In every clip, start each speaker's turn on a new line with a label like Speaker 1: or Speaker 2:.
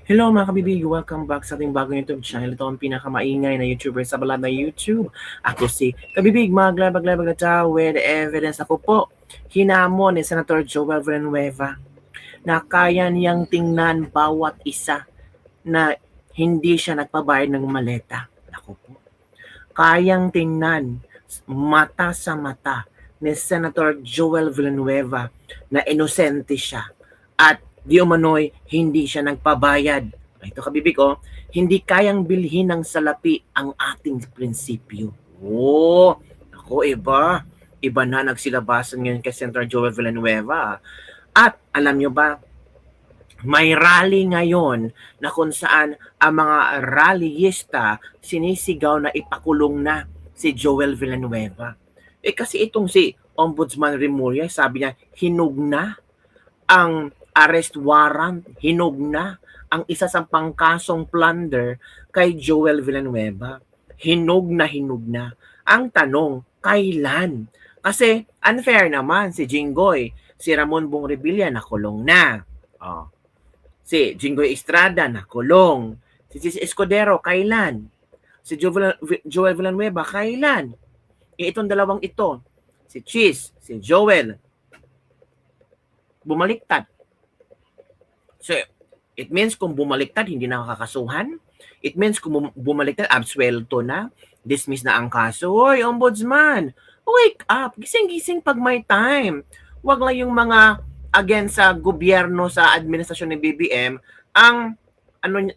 Speaker 1: Hello mga kabibig, welcome back sa ating bagong YouTube channel. Ito ang pinakamaingay na YouTuber sa balat na YouTube. Ako si Kabibig, maglabag-labag na tao with evidence. Ako po, hinamon ni Senator Joel Villanueva na kaya niyang tingnan bawat isa na hindi siya nagpabayad ng maleta. Ako po, kayang tingnan mata sa mata ni Senator Joel Villanueva na inosente siya at di umano'y hindi siya nagpabayad. Ito kabibig hindi kayang bilhin ng salapi ang ating prinsipyo. Ako iba. Iba na nagsilabasan ngayon kay Senator Joel Villanueva. At alam nyo ba, may rally ngayon na kung saan ang mga rallyista sinisigaw na ipakulong na si Joel Villanueva. Kasi itong si Ombudsman Remulla, sabi niya, hinug na ang arrest warrant, hinog na ang isa sa pangkasong plunder kay Joel Villanueva. Hinog na. Ang tanong, kailan? Kasi unfair naman si Jinggoy, si Ramon Bong Revilla nakulong na. Si Jinggoy Estrada nakulong. Si Chis Escudero, kailan? Si Joel Villanueva, kailan? Itong dalawang ito, si Chis, si Joel, bumaliktad. So, it means kung bumaliktad, hindi na kakasuhan. It means kung bumaliktad, absuelto na, dismiss na ang kaso. Hoy, Ombudsman, wake up, gising-gising pag may time. Huwag lang yung mga against sa gobyerno, sa administrasyon ng BBM, ang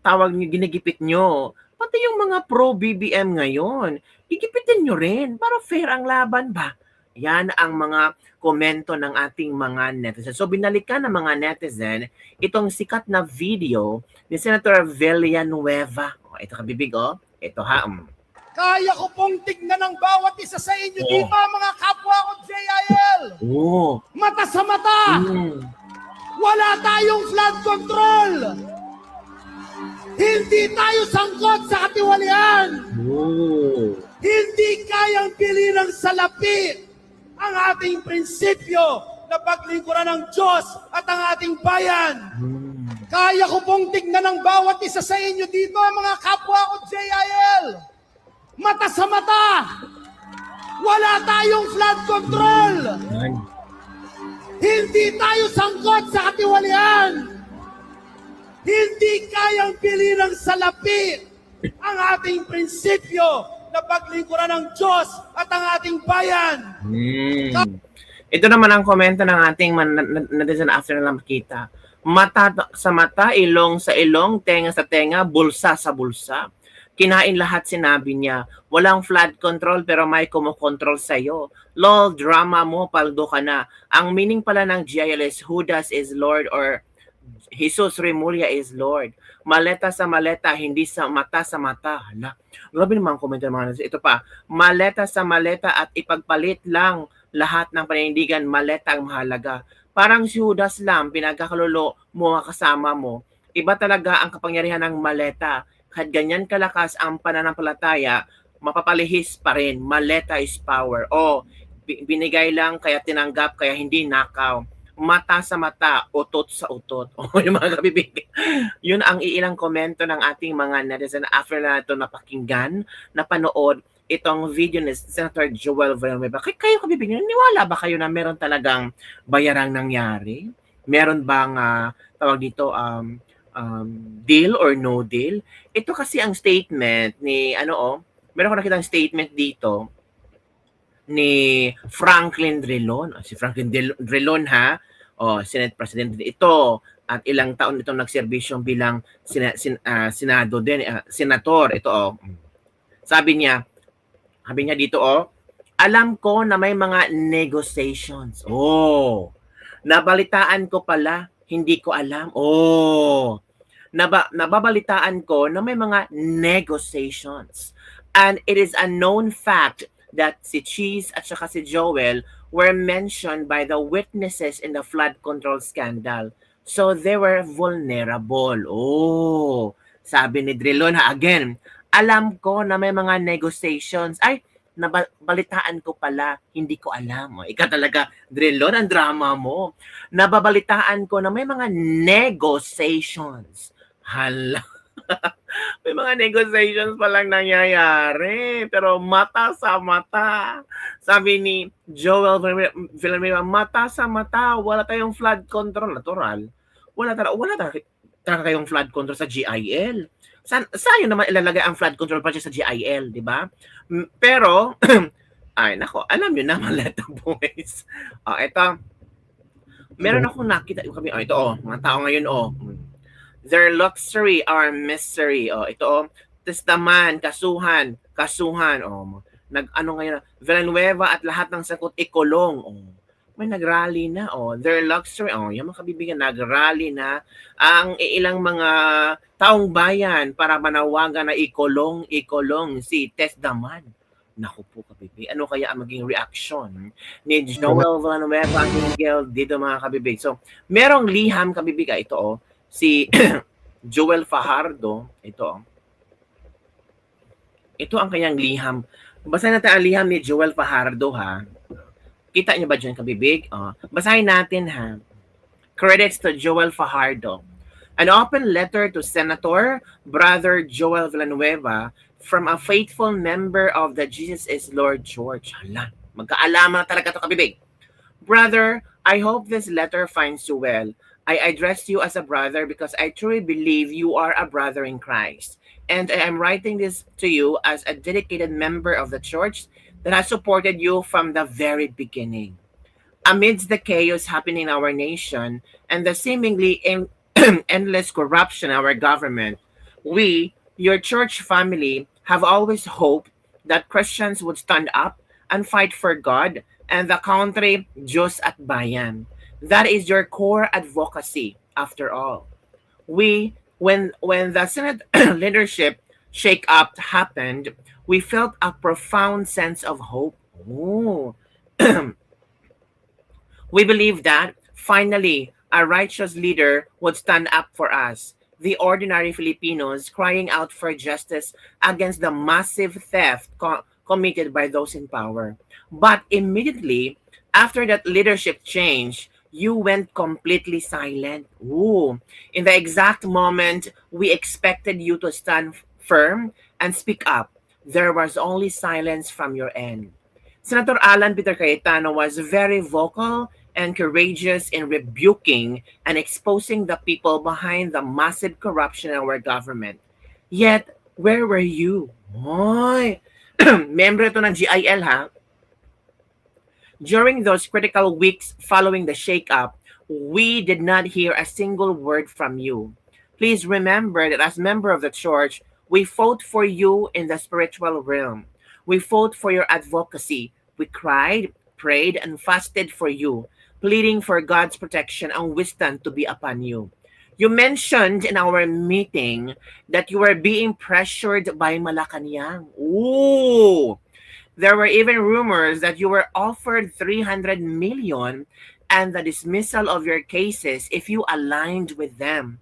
Speaker 1: tawag niyo, ginigipit nyo. Pati yung mga pro-BBM ngayon, gigipitin nyo rin para fair ang laban ba? Yan ang mga komento ng ating mga netizen. So binalikan ng mga netizen itong sikat na video ni Senator Villanueva. Ito kabibig Ito ha.
Speaker 2: Kaya ko pong tignan ng bawat isa sa inyo dito, mga kapwa ko JIL. Mata sa mata. Wala tayong flood control. Hindi tayo sangkot sa katiwalian. Hindi kayang pili ng salapi ang ating prinsipyo na paglingkuran ng Diyos at ang ating bayan. Kaya ko pong tignan ng bawat isa sa inyo dito, mga kapwa ko JIL. Mata sa mata. Wala tayong flood control. Hindi tayo sangkot sa katiwalian. Hindi kayang pili ng salapi ang ating prinsipyo na paglingkuran ng Diyos at ang ating bayan.
Speaker 1: Ito naman ang komento ng ating netizen after na makita. Mata sa mata, ilong sa ilong, tenga sa tenga, bulsa sa bulsa. Kinain lahat, sinabi niya. Walang flood control pero may kumokontrol sa'yo. Lol, drama mo, paldo ka na. Ang meaning pala ng GILS, Judas is Lord or Jesus Remulla is Lord. Maleta sa maleta, hindi sa mata sa mata. Hala, grabe naman ang komento ng mga nasa. Ito pa, maleta sa maleta at ipagpalit lang lahat ng panindigan, maleta ang mahalaga. Parang si Judas lang, pinagkakalolo mo kasama mo. Iba talaga ang kapangyarihan ng maleta. Kahit ganyan kalakas ang pananampalataya, mapapalihis pa rin. Maleta is power. Binigay lang kaya tinanggap, kaya hindi nakaw. Mata sa mata, utot sa utot. Yung mga kabibig. Yun ang iilang komento ng ating mga netizen after na ito napakinggan, napanood itong video ni Senator Joel Villanueva. Kayo kabibig, niwala ba kayo na meron talagang bayarang nangyari? Meron bang tawag dito deal or no deal? Ito kasi ang statement ni meron ko nakita ang statement dito ni Franklin Drilon. Si Franklin Drilon Senate President ito at ilang taon itong nagserbisyo bilang senado din, senator ito Sabi niya dito alam ko na may mga negotiations. Nabalitaan ko pala, hindi ko alam. Nababalitaan ko na may mga negotiations. And it is a known fact that si Cheese at saka si Joel were mentioned by the witnesses in the flood control scandal. So they were vulnerable. Sabi ni Drilon again, alam ko na may mga negotiations. Nabalitaan ko pala, hindi ko alam. Ika talaga, Drilon, ang drama mo. Nababalitaan ko na may mga negotiations. Hala. May mga negotiations pa lang nangyayari, pero mata sa mata. Sabi ni Joel Villanueva, mata sa mata, wala tayong flood control. Natural. Wala talaga kayong flood control sa GIL. Saan naman ilalagay ang flood control project sa GIL, di ba? Pero, ay nako, alam nyo na mga Leta Boys. Ito, meron akong nakita kami, ito mga tao ngayon, their luxury our mystery. Ito, testaman, kasuhan. Nag-ano ngayon, Villanueva at lahat ng sakot ikulong. May nagrally na. Their luxury. Yung mga kabibigan, nagrally na ang ilang mga taong bayan para manawagan na ikulong si Testaman. Naku po, kabibig. Ano kaya ang maging reaction ni Joel Villanueva Hinggil dito, mga kabibig? So, merong liham, kabibig. Ito, si Joel Fajardo, ito ang kanyang liham. Basahin natin ang liham ni Joel Fajardo, ha. Kita niyo ba dyan, kabibig? Basahin natin, ha. Credits to Joel Fajardo. An open letter to Senator Brother Joel Villanueva from a faithful member of the Jesus is Lord Church. Hala, magkaalaman na talaga ito, kabibig. Brother, I hope this letter finds you well. I address you as a brother because I truly believe you are a brother in Christ. And I am writing this to you as a dedicated member of the church that has supported you from the very beginning. Amidst the chaos happening in our nation and the seemingly endless corruption in our government, we, your church family, have always hoped that Christians would stand up and fight for God and the country, Diyos at bayan. That is your core advocacy, after all. When the Senate leadership shake-up happened, we felt a profound sense of hope. We believed that, finally, a righteous leader would stand up for us, the ordinary Filipinos crying out for justice against the massive theft committed by those in power. But immediately, after that leadership change, you went completely silent. In the exact moment we expected you to stand firm and speak up, there was only silence from your end. Senator Alan Peter Cayetano was very vocal and courageous in rebuking and exposing the people behind the massive corruption in our government. Yet, where were you? Member ito ng GIL, ha? During those critical weeks following the shake-up, we did not hear a single word from you. Please remember that as member of the church, we fought for you in the spiritual realm. We fought for your advocacy. We cried, prayed, and fasted for you, pleading for God's protection and wisdom to be upon you. You mentioned in our meeting that you were being pressured by Malacanang. There were even rumors that you were offered 300 million and the dismissal of your cases if you aligned with them.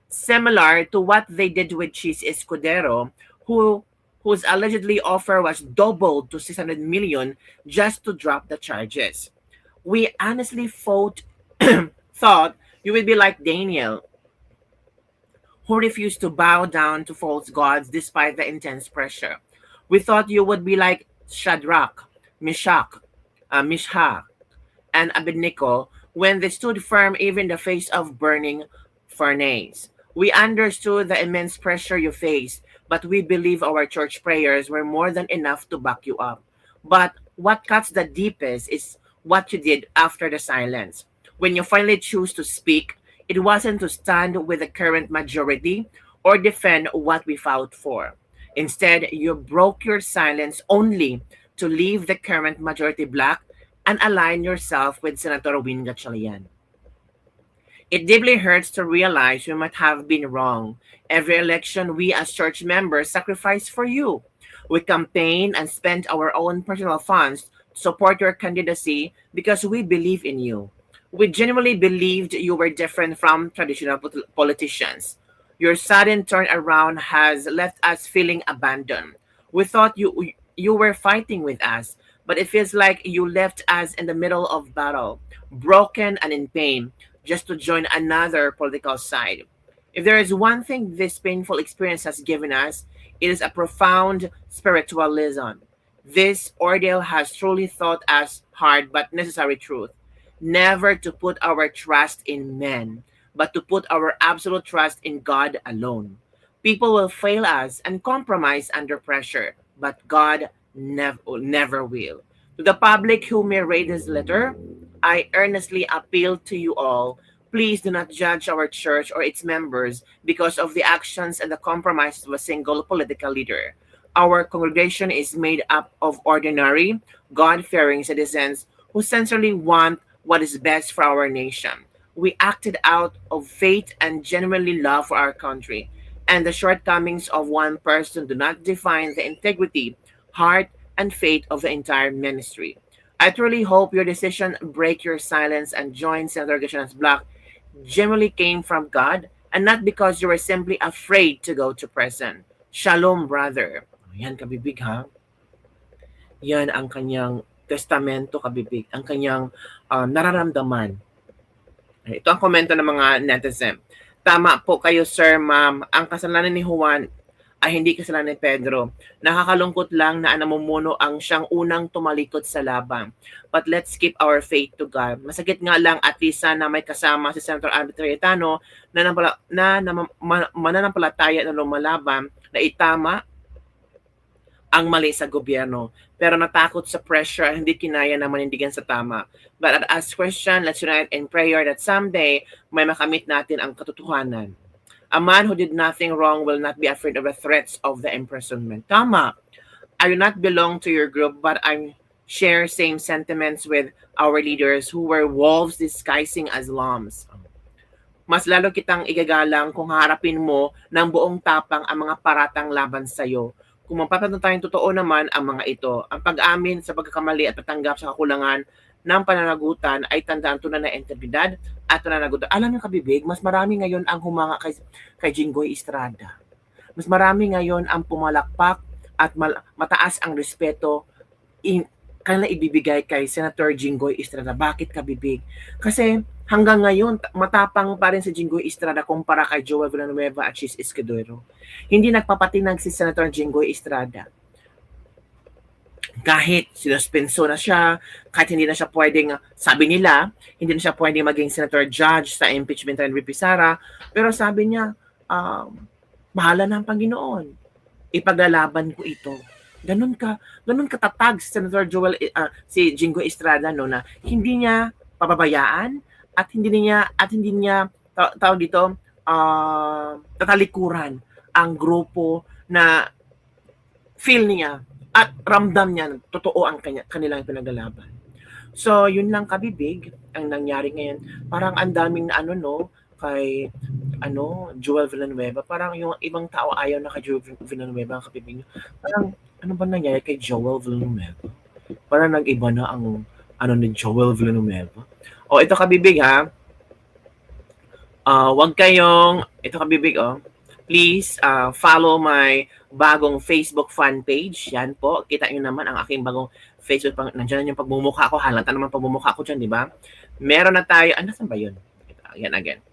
Speaker 1: Similar to what they did with Chis Escudero, whose allegedly offer was doubled to 600 million just to drop the charges. We honestly thought you would be like Daniel, who refused to bow down to false gods despite the intense pressure. We thought you would be like Shadrach, Meshach, and Abednego when they stood firm even in the face of burning furnace. We understood the immense pressure you faced, but we believe our church prayers were more than enough to back you up. But what cuts the deepest is what you did after the silence. When you finally choose to speak, it wasn't to stand with the current majority or defend what we fought for. Instead, you broke your silence only to leave the current majority black and align yourself with Senator Win Gatchalian. It deeply hurts to realize we might have been wrong. Every election, we as church members sacrifice for you. We campaigned and spent our own personal funds to support your candidacy because we believe in you. We genuinely believed you were different from traditional politicians. Your sudden turnaround has left us feeling abandoned. We thought you were fighting with us, but it feels like you left us in the middle of battle, broken and in pain, just to join another political side. If there is one thing this painful experience has given us, it is a profound spiritual lesson. This ordeal has truly taught us hard but necessary truth. Never to put our trust in men, but to put our absolute trust in God alone. People will fail us and compromise under pressure, but God never will. To the public who may read this letter, I earnestly appeal to you all. Please do not judge our church or its members because of the actions and the compromises of a single political leader. Our congregation is made up of ordinary, God-fearing citizens who sincerely want what is best for our nation. We acted out of faith and genuinely love for our country, and the shortcomings of one person do not define the integrity, heart, and faith of the entire ministry. I truly hope your decision break your silence and join Senator Gashan's block genuinely came from God and not because you were simply afraid to go to prison. Shalom, brother. Yan, kabibig ha. Yan ang kanyang testamento, kabibig. Ang kanyang nararamdaman. Ito ang komento ng mga netizen. Tama po kayo, sir, ma'am. Ang kasalanan ni Juan ay hindi kasalanan ni Pedro. Nakakalungkot lang na namumuno ang siyang unang tumalikod sa laban. But let's keep our faith to God. Masakit nga lang at least sana may kasama si Senator Albert Cayetano na mananampalataya na lumalaban na itama ang mali sa gobyerno. Pero natakot sa pressure at hindi kinaya na manindigan sa tama. But as Christian, let's unite in prayer that someday may makamit natin ang katotohanan. A man who did nothing wrong will not be afraid of the threats of the imprisonment. Tama. I do not belong to your group, but I share same sentiments with our leaders who were wolves disguising as lambs. Mas lalo kitang igagalang kung harapin mo ng buong tapang ang mga paratang laban sa iyo. Kung mapapanong tayong totoo naman ang mga ito, ang pag-amin sa pagkakamali at patanggap sa kakulangan ng pananagutan ay tandaan tunay na integridad at pananagutan. Alam niyo kabibig, mas marami ngayon ang humanga kay Jinggoy Estrada. Mas marami ngayon ang pumalakpak at mataas ang respeto kanila ibibigay kay Senator Jinggoy Estrada. Bakit kabibig? Kasi hanggang ngayon, matapang pa rin si Jinggoy Estrada kumpara kay Joel Villanueva at Chis Escudero. Hindi nagpapatinag si Senator Jinggoy Estrada. Kahit sinuspenso na siya, kahit hindi na siya pwedeng, sabi nila, hindi na siya pwedeng maging senator judge sa impeachment and Ricky Sara, pero sabi niya, bahala na ang Panginoon. Ipaglalaban ko ito. Ganun katatag si Senator si Jinggoy Estrada no, na hindi niya pababayaan at hindi niya tawag dito tatalikuran ang grupo na feel niya at ramdam niya totoo ang kanilang pinaglalaban. So, yun lang kabibig ang nangyari ngayon. Parang ang daming na kay Joel Villanueva. Parang yung ibang tao ayaw na kay Joel Villanueva ang kabibig. Parang ano ba nangyari kay Joel Villanueva? Parang nag-iba na ang ni Joel Villanueva. O, ito kabibig ha. Wag kayong, ito kabibig please follow my bagong Facebook fan page. Yan po. Kita nyo naman ang aking bagong Facebook. Nandiyan yung pagmumukha ko. Halata naman pagmumukha ko dyan, di ba? Meron na tayo. Saan ba yun? Yan again.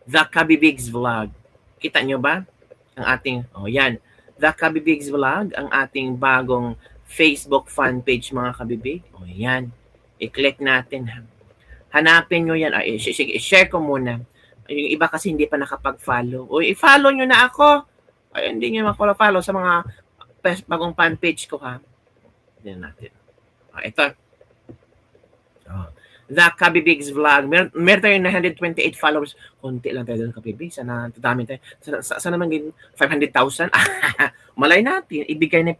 Speaker 1: The Kabibigs Vlog. Kita nyo ba? Ang ating, yan. The Kabibigs Vlog. Ang ating bagong Facebook fan page, mga kabibig. Yan. I-click natin. Hanapin nyo yan. Sige, i-share ko muna. Yung iba kasi hindi pa nakapag-follow. I-follow nyo na ako. Ay, hindi nyo makapag-follow sa mga bagong fan page ko ha. Hindi natin. Ito. The Kabibigs Vlog. Meron tayong 928 followers. Kunti lang tayo doon, Kabibig. Sana dadami tayo. Sana maging 500,000. Malay natin. Ibigay ng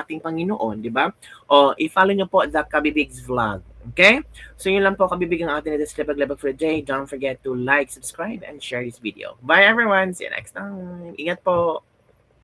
Speaker 1: ating Panginoon. Di ba? I-follow nyo po The Kabibigs Vlog. Okay? So yun lang po kabibig ang ating Lebag for the day. Don't forget to like, subscribe, and share this video. Bye everyone! See you next time! Ingat po!